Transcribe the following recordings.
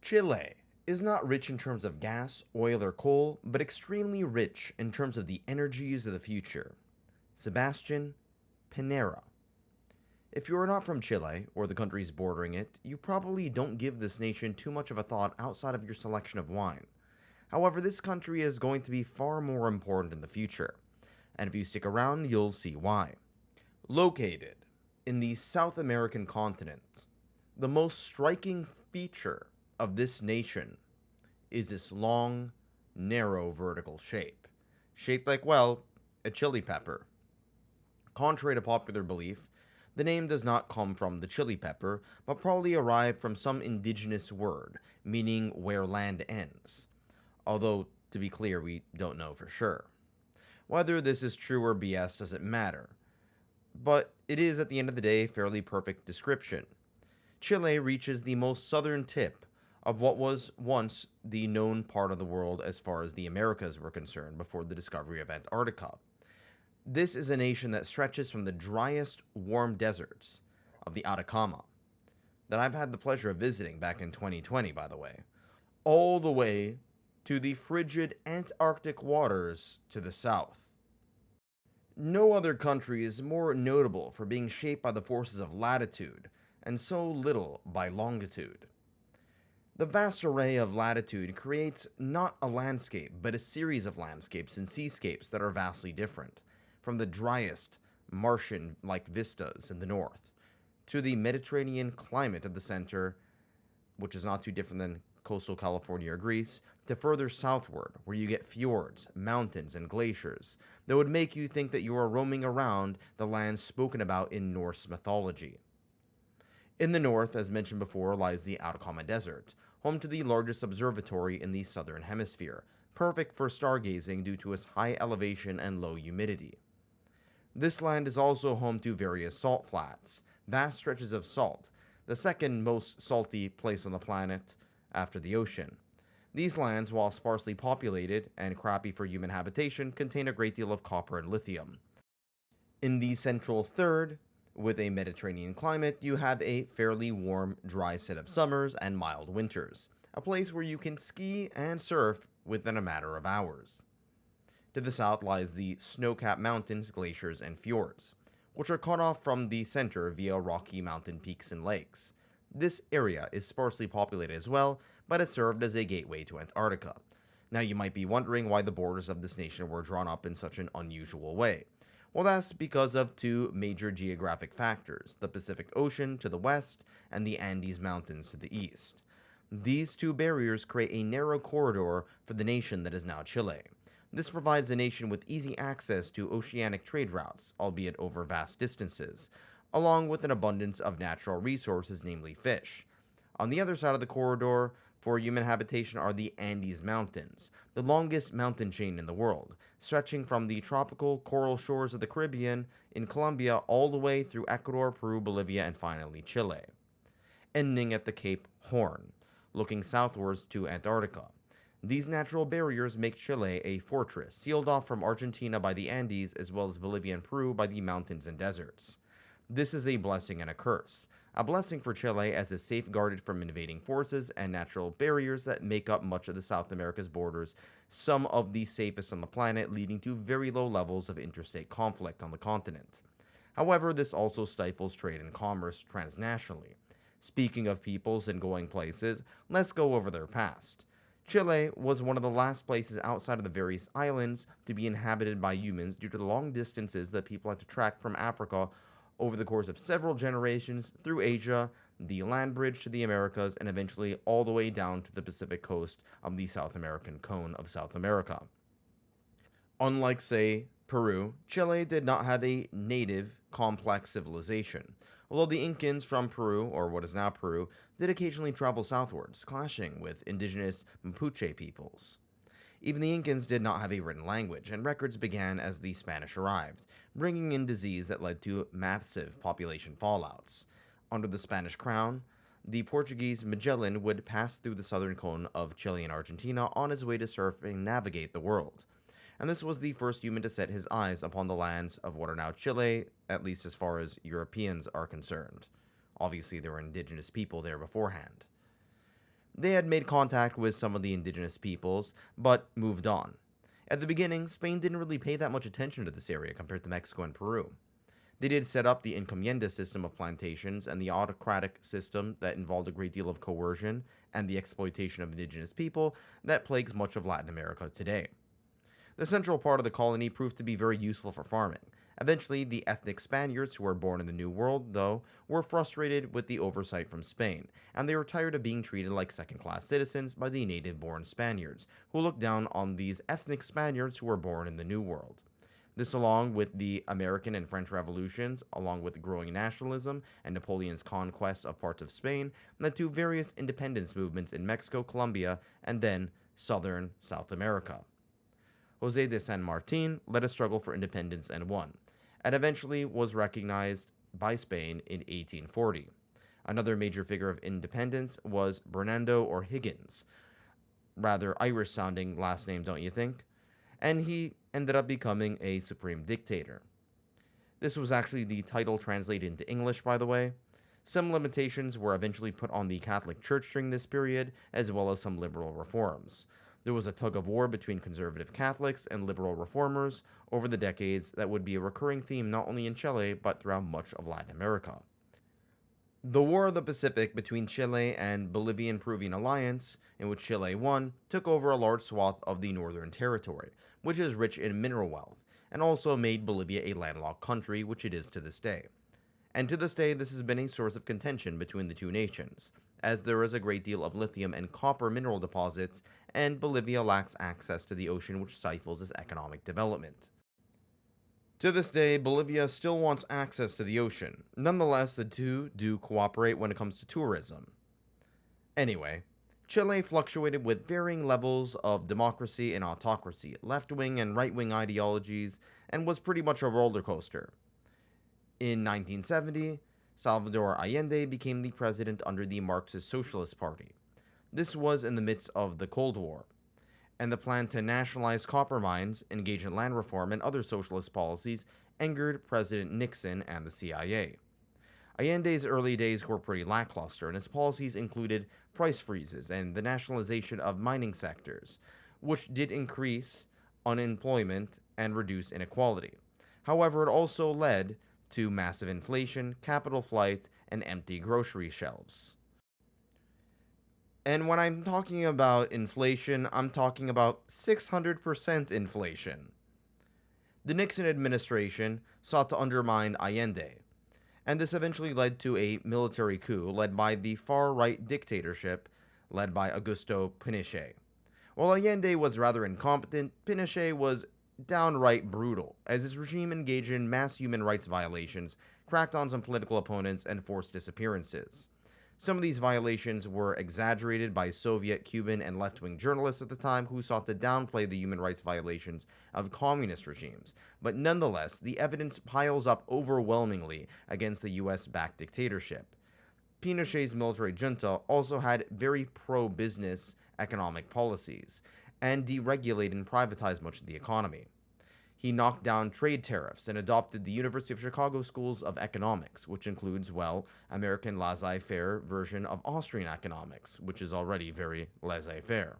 Chile is not rich in terms of gas, oil, or coal, but extremely rich in terms of the energies of the future. Sebastian Pinera. If you are not from Chile, or the countries bordering it, you probably don't give this nation too much of a thought outside of your selection of wine. However, this country is going to be far more important in the future, and if you stick around, you'll see why. Located in the South American continent, the most striking feature of this nation is this long, narrow vertical shape. Shaped like, well, a chili pepper. Contrary to popular belief, the name does not come from the chili pepper, but probably arrived from some indigenous word, meaning where land ends. Although, to be clear, we don't know for sure. Whether this is true or BS doesn't matter, but it is at the end of the day a fairly perfect description. Chile reaches the most southern tip of what was once the known part of the world as far as the Americas were concerned before the discovery of Antarctica. This is a nation that stretches from the driest warm deserts of the Atacama, that I've had the pleasure of visiting back in 2020, by the way, all the way to the frigid Antarctic waters to the south. No other country is more notable for being shaped by the forces of latitude, and so little by longitude. The vast array of latitude creates not a landscape, but a series of landscapes and seascapes that are vastly different, from the driest, Martian-like vistas in the north, to the Mediterranean climate at the center, which is not too different than coastal California or Greece, to further southward, where you get fjords, mountains, and glaciers that would make you think that you are roaming around the lands spoken about in Norse mythology. In the north, as mentioned before, lies the Atacama Desert, home to the largest observatory in the southern hemisphere, perfect for stargazing due to its high elevation and low humidity. This land is also home to various salt flats, vast stretches of salt, the second most salty place on the planet after the ocean. These lands, while sparsely populated and crappy for human habitation, contain a great deal of copper and lithium. In the central third, with a Mediterranean climate, you have a fairly warm, dry set of summers and mild winters, a place where you can ski and surf within a matter of hours. To the south lies the snow-capped mountains, glaciers, and fjords, which are cut off from the center via rocky mountain peaks and lakes. This area is sparsely populated as well, but has served as a gateway to Antarctica. Now you might be wondering why the borders of this nation were drawn up in such an unusual way. Well, that's because of two major geographic factors, the Pacific Ocean to the west and the Andes Mountains to the east. These two barriers create a narrow corridor for the nation that is now Chile. This provides the nation with easy access to oceanic trade routes, albeit over vast distances, along with an abundance of natural resources, namely fish. On the other side of the corridor for human habitation are the Andes Mountains, the longest mountain chain in the world, stretching from the tropical coral shores of the Caribbean in Colombia all the way through Ecuador, Peru, Bolivia, and finally Chile, ending at the Cape Horn, looking southwards to Antarctica. These natural barriers make Chile a fortress, sealed off from Argentina by the Andes as well as Bolivia and Peru by the mountains and deserts. This is a blessing and a curse. A blessing for Chile as it's safeguarded from invading forces and natural barriers that make up much of the South America's borders, some of the safest on the planet, leading to very low levels of interstate conflict on the continent. However, this also stifles trade and commerce transnationally. Speaking of peoples and going places, let's go over their past. Chile was one of the last places outside of the various islands to be inhabited by humans due to the long distances that people had to trek from Africa over the course of several generations through Asia, the land bridge to the Americas, and eventually all the way down to the Pacific coast of the South American cone of South America. Unlike, say, Peru, Chile did not have a native, complex civilization, although the Incans from Peru, or what is now Peru, did occasionally travel southwards, clashing with indigenous Mapuche peoples. Even the Incans did not have a written language, and records began as the Spanish arrived, bringing in disease that led to massive population fallouts. Under the Spanish crown, the Portuguese Magellan would pass through the southern cone of Chile and Argentina on his way to surf and navigate the world. And this was the first human to set his eyes upon the lands of what are now Chile, at least as far as Europeans are concerned. Obviously, there were indigenous people there beforehand. They had made contact with some of the indigenous peoples, but moved on. At the beginning, Spain didn't really pay that much attention to this area compared to Mexico and Peru. They did set up the encomienda system of plantations and the autocratic system that involved a great deal of coercion and the exploitation of indigenous people that plagues much of Latin America today. The central part of the colony proved to be very useful for farming. Eventually, the ethnic Spaniards who were born in the New World, though, were frustrated with the oversight from Spain, and they were tired of being treated like second class citizens by the native born Spaniards, who looked down on these ethnic Spaniards who were born in the New World. This, along with the American and French revolutions, along with growing nationalism and Napoleon's conquests of parts of Spain, led to various independence movements in Mexico, Colombia, and then southern South America. Jose de San Martin led a struggle for independence and won, and eventually was recognized by Spain in 1840. Another major figure of independence was Bernardo O'Higgins. Rather Irish sounding last name, don't you think? And he ended up becoming a supreme dictator. This was actually the title translated into English, by the way. Some limitations were eventually put on the Catholic Church during this period, as well as some liberal reforms. There was a tug of war between conservative Catholics and liberal reformers over the decades that would be a recurring theme not only in Chile, but throughout much of Latin America. The War of the Pacific between Chile and Bolivian-Peruvian alliance, in which Chile won, took over a large swath of the northern territory, which is rich in mineral wealth, and also made Bolivia a landlocked country, which it is to this day. And to this day, this has been a source of contention between the two nations, as there is a great deal of lithium and copper mineral deposits, and Bolivia lacks access to the ocean, which stifles its economic development. To this day, Bolivia still wants access to the ocean. Nonetheless, the two do cooperate when it comes to tourism. Anyway, Chile fluctuated with varying levels of democracy and autocracy, left-wing and right-wing ideologies, and was pretty much a roller coaster. In 1970, Salvador Allende became the president under the Marxist Socialist Party. This was in the midst of the Cold War, and the plan to nationalize copper mines, engage in land reform, and other socialist policies angered President Nixon and the CIA. Allende's early days were pretty lackluster, and his policies included price freezes and the nationalization of mining sectors, which did increase unemployment and reduce inequality. However, it also led to massive inflation, capital flight, and empty grocery shelves. And when I'm talking about inflation, I'm talking about 600% inflation. The Nixon administration sought to undermine Allende, and this eventually led to a military coup led by the far-right dictatorship led by Augusto Pinochet. While Allende was rather incompetent, Pinochet was downright brutal, as his regime engaged in mass human rights violations, cracked on some political opponents, and forced disappearances. Some of these violations were exaggerated by Soviet, Cuban, and left-wing journalists at the time who sought to downplay the human rights violations of communist regimes, but nonetheless, the evidence piles up overwhelmingly against the US-backed dictatorship. Pinochet's military junta also had very pro-business economic policies, and deregulated and privatized much of the economy. He knocked down trade tariffs and adopted the University of Chicago schools of economics, which includes, well, American laissez-faire version of Austrian economics, which is already very laissez-faire.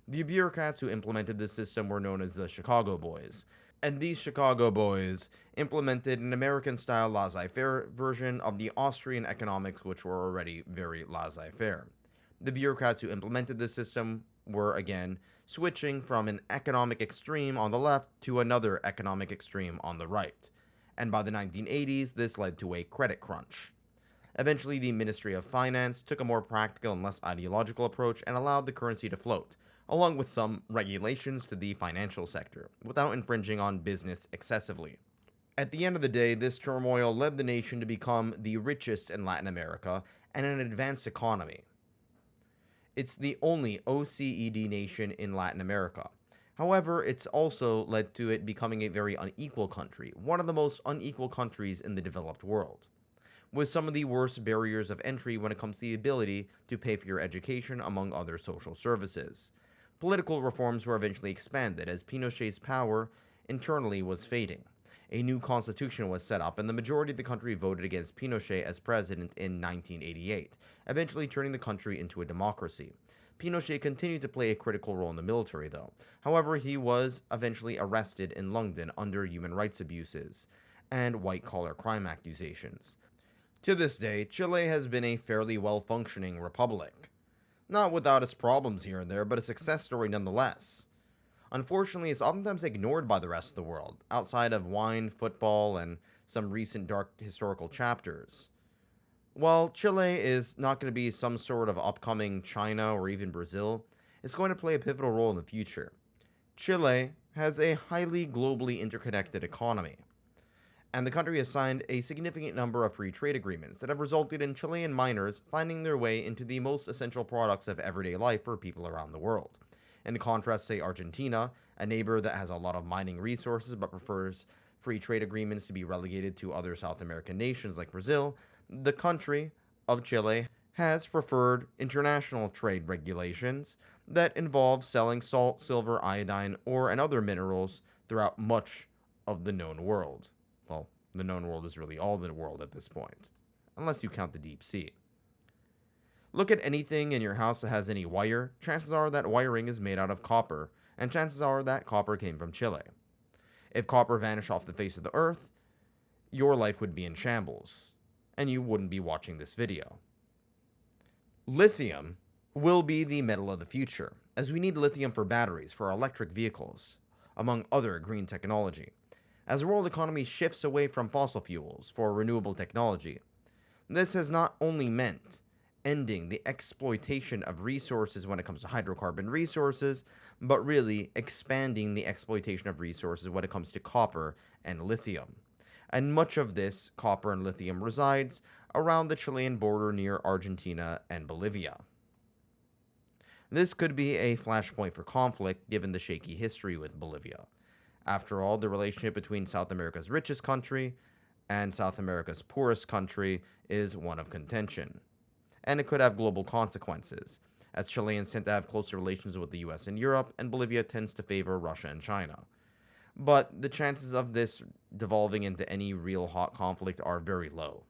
The bureaucrats who implemented this system were known as the Chicago Boys, and these Chicago Boys implemented an American-style laissez-faire version of the Austrian economics, which were already very laissez-faire. The bureaucrats who implemented this system were, again, switching from an economic extreme on the left to another economic extreme on the right. And by the 1980s, this led to a credit crunch. Eventually, the Ministry of Finance took a more practical and less ideological approach and allowed the currency to float, along with some regulations to the financial sector, without infringing on business excessively. At the end of the day, this turmoil led the nation to become the richest in Latin America and an advanced economy. It's the only OECD nation in Latin America. However, it's also led to it becoming a very unequal country, one of the most unequal countries in the developed world, with some of the worst barriers of entry when it comes to the ability to pay for your education, among other social services. Political reforms were eventually expanded as Pinochet's power internally was fading. A new constitution was set up, and the majority of the country voted against Pinochet as president in 1988, eventually turning the country into a democracy. Pinochet continued to play a critical role in the military, though. However, he was eventually arrested in London under human rights abuses and white collar crime accusations. To this day, Chile has been a fairly well functioning republic. Not without its problems here and there, but a success story nonetheless. Unfortunately, it's oftentimes ignored by the rest of the world, outside of wine, football, and some recent dark historical chapters. While Chile is not going to be some sort of upcoming China or even Brazil, it's going to play a pivotal role in the future. Chile has a highly globally interconnected economy, and the country has signed a significant number of free trade agreements that have resulted in Chilean miners finding their way into the most essential products of everyday life for people around the world. In contrast, say Argentina, a neighbor that has a lot of mining resources but prefers free trade agreements to be relegated to other South American nations like Brazil, the country of Chile has preferred international trade regulations that involve selling salt, silver, iodine, ore, and other minerals throughout much of the known world. Well, the known world is really all the world at this point, unless you count the deep sea. Look at anything in your house that has any wire, chances are that wiring is made out of copper, and chances are that copper came from Chile. If copper vanished off the face of the earth, your life would be in shambles, and you wouldn't be watching this video. Lithium will be the metal of the future, as we need lithium for batteries for our electric vehicles, among other green technology. As the world economy shifts away from fossil fuels for renewable technology, this has not only meant ending the exploitation of resources when it comes to hydrocarbon resources, but really expanding the exploitation of resources when it comes to copper and lithium. And much of this copper and lithium resides around the Chilean border near Argentina and Bolivia. This could be a flashpoint for conflict given the shaky history with Bolivia. After all, the relationship between South America's richest country and South America's poorest country is one of contention, and it could have global consequences, as Chileans tend to have closer relations with the US and Europe, and Bolivia tends to favor Russia and China. But the chances of this devolving into any real hot conflict are very low.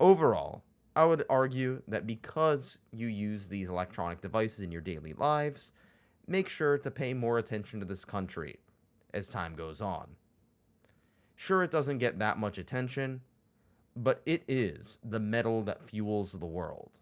Overall, I would argue that because you use these electronic devices in your daily lives, make sure to pay more attention to this country as time goes on. Sure, it doesn't get that much attention, but it is the metal that fuels the world.